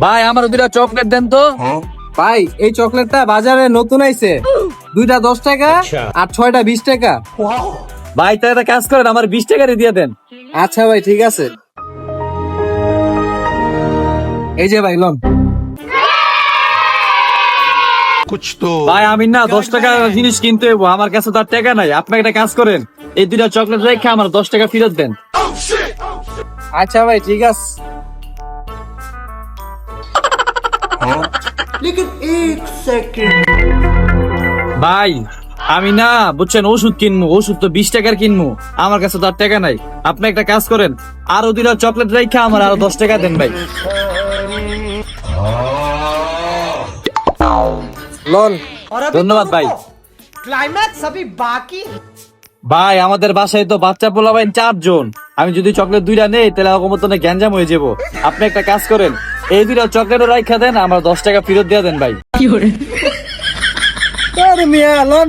ভাই আমার দুইটা চকলেট দেন তো। ভাই এই চকলেটটা বাজারে নতুন আইছে, দুইটা 10 টাকা আর 6টা 20 টাকা। ভাই তাহলে একটা কাজ করেন, আমার 20 টাকা দিয়ে দেন। আচ্ছা ভাই ঠিক আছে, এই যে ভাই লোন। ভাই আমি না 10 টাকা জিনিস কিনতে হইব, আমার কাছে তো আর টাকা নাই। আপনি একটা কাজ করেন, এই দুইটা চকলেট রেখে আমার 10 টাকা ফেরত দেন। আচ্ছা ভাই ঠিক আছে। ভাই আমি না বুঝছেন ওষুধ কিনবো, ওষুধ তো 20 টাকার কিনবো, আমার কাছে তো আর টাকা নাই। আপনি একটা কাজ করেন, আরো দুইটা চকলেট রেখে আমার আরো 10 টাকা দেন ভাই। লোন। ধন্যবাদ ভাই। क्लाइमैक्स अभी बाकी। ভাই আমাদের বাসায় তো বাচ্চা পোলাবেন 4 জন, আমি যদি চকলেট দুইটা নেই তাহলে আমার মতো না গ্যাঞ্জাম হয়ে যাবো। আপনি একটা কাজ করেন, এই দুইটা চকলেটও রাইখা দেন, আমার 10 টাকা ফেরত দিয়ে দেন ভাই। মিয়া লোন।